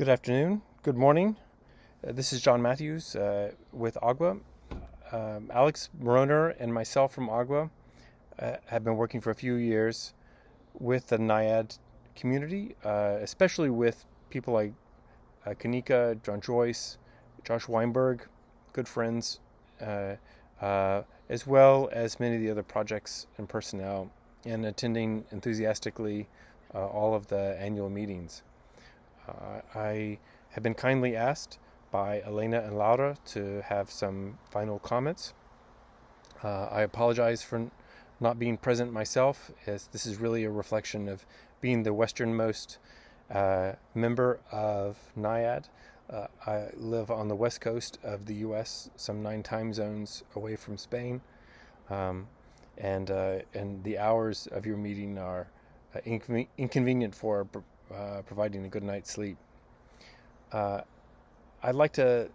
Good afternoon, good morning. This is John Matthews with Agua. Alex Moroner and myself from Agua have been working for a few years with the NIAD community, especially with people like Kanika, John Joyce, Josh Weinberg, good friends, as well as many of the other projects and personnel, and attending enthusiastically all of the annual meetings. I have been kindly asked by Elena and Laura to have some final comments. I apologize for not being present myself, as this is really a reflection of being the westernmost member of NIAD. I live on the west coast of the U.S., some 9 time zones away from Spain, and the hours of your meeting are inconvenient for providing a good night's sleep. I'd like to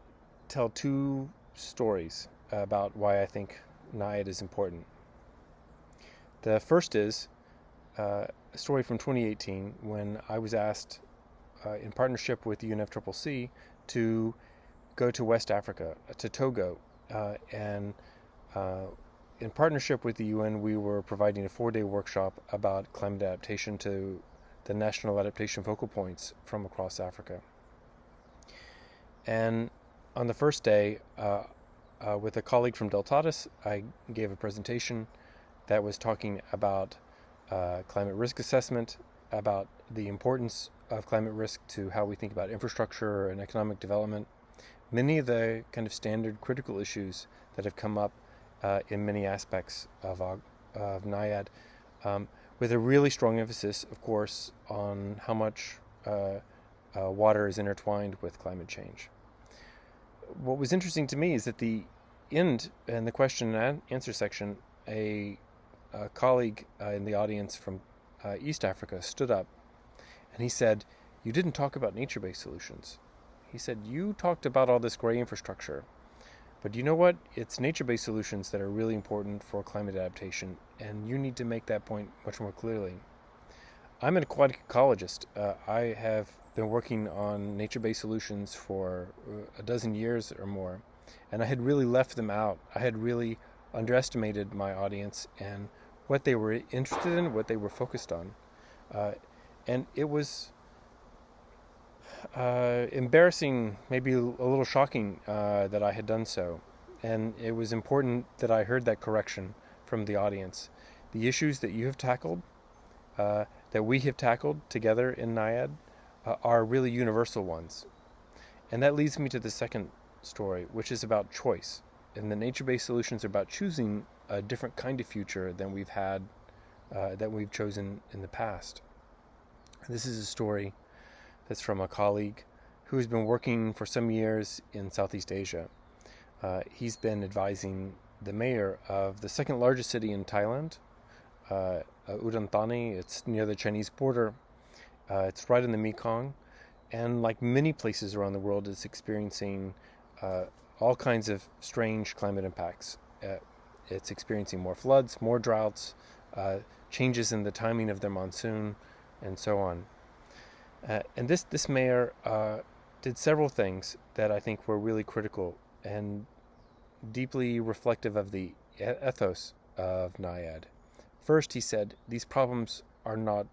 tell 2 stories about why I think NIAD is important. The first is a story from 2018 when I was asked, in partnership with the UNFCCC, to go to West Africa, to Togo, and in partnership with the UN, we were providing a 4-day workshop about climate adaptation to the national adaptation focal points from across Africa. And on the first day, with a colleague from Deltatus, I gave a presentation that was talking about climate risk assessment, about the importance of climate risk to how we think about infrastructure and economic development, many of the kind of standard critical issues that have come up in many aspects of NIAD, with a really strong emphasis, of course, on how much water is intertwined with climate change. What was interesting to me is that the end, in the question and answer section, a colleague in the audience from East Africa stood up and he said, "You didn't talk about nature-based solutions." He said, "You talked about all this gray infrastructure, but you know what? It's nature-based solutions that are really important for climate adaptation, and you need to make that point much more clearly." I'm an aquatic ecologist. I have been working on nature-based solutions for a dozen years or more, and I had really left them out. I had really underestimated my audience and what they were interested in, what they were focused on. And it was embarrassing, maybe a little shocking that I had done so. And it was important that I heard that correction from the audience. The issues that you have tackled, that we have tackled together in NIAD, are really universal ones. And that leads me to the second story, which is about choice. And the nature-based solutions are about choosing a different kind of future than we've had, that we've chosen in the past. This is a story that's from a colleague who has been working for some years in Southeast Asia. He's been advising the mayor of the second largest city in Thailand, Udon Thani. It's near the Chinese border. It's right in the Mekong, and like many places around the world, it's experiencing all kinds of strange climate impacts. It's experiencing more floods, more droughts, changes in the timing of their monsoon, and so on. And this mayor did several things that I think were really critical and deeply reflective of the ethos of NIAD. First, he said, these problems are not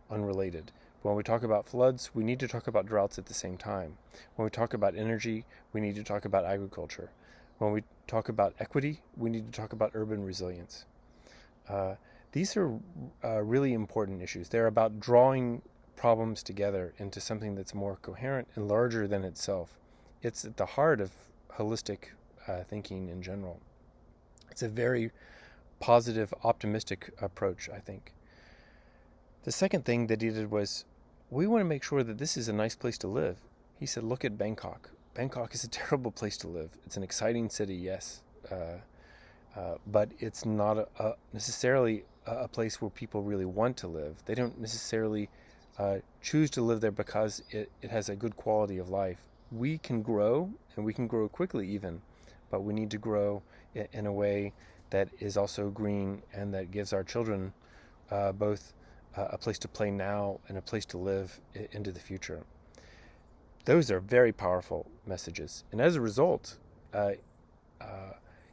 unrelated. When we talk about floods, we need to talk about droughts at the same time. When we talk about energy, we need to talk about agriculture. When we talk about equity, we need to talk about urban resilience. These are really important issues. They're about drawing problems together into something that's more coherent and larger than itself. It's at the heart of holistic thinking in general. It's a very positive, optimistic approach, I think. The second thing that he did was, we want to make sure that this is a nice place to live. He said, look at Bangkok. Bangkok is a terrible place to live. It's an exciting city, yes, but it's not necessarily a place where people really want to live. They don't necessarily choose to live there because it has a good quality of life. We can grow, and we can grow quickly even, but we need to grow in a way that is also green and that gives our children both a place to play now and a place to live into the future. Those are very powerful messages. And as a result, uh,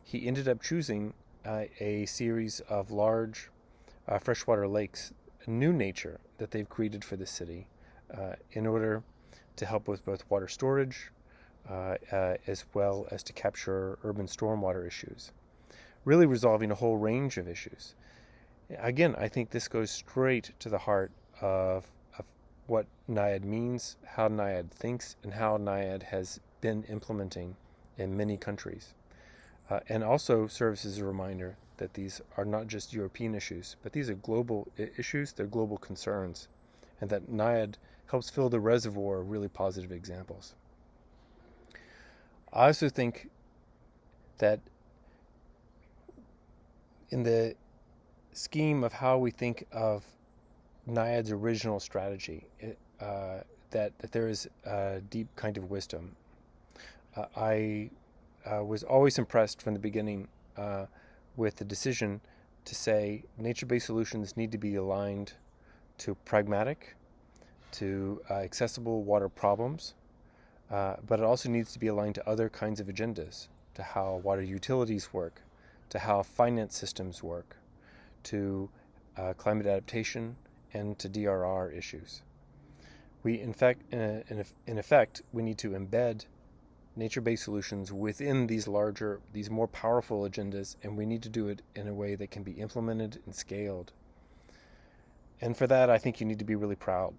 he ended up choosing a series of large freshwater lakes, new nature that they've created for the city in order to help with both water storage as well as to capture urban stormwater issues, really resolving a whole range of issues. Again, I think this goes straight to the heart of what NIAID means, how NIAID thinks, and how NIAID has been implementing in many countries. And also serves as a reminder that these are not just European issues, but these are global issues, they're global concerns, and that NIAID helps fill the reservoir of really positive examples. I also think that in the scheme of how we think of NIAID's original strategy, that there is a deep kind of wisdom. I was always impressed from the beginning with the decision to say nature-based solutions need to be aligned to pragmatic, to accessible water problems, but it also needs to be aligned to other kinds of agendas, to how water utilities work, to how finance systems work, to climate adaptation, and to DRR issues. We, in effect, we need to embed nature-based solutions within these more powerful agendas, and we need to do it in a way that can be implemented and scaled. And for that, I think you need to be really proud.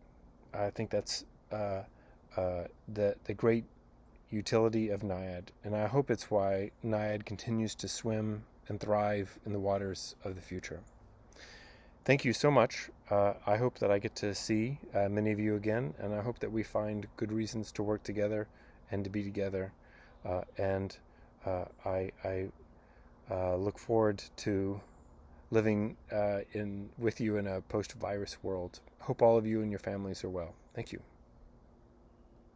I think that's the great utility of NIAID, and I hope it's why NIAID continues to swim and thrive in the waters of the future. Thank you so much. I hope that I get to see many of you again, and I hope that we find good reasons to work together and to be together. I look forward to living with you in a post-virus world. Hope all of you and your families are well. Thank you.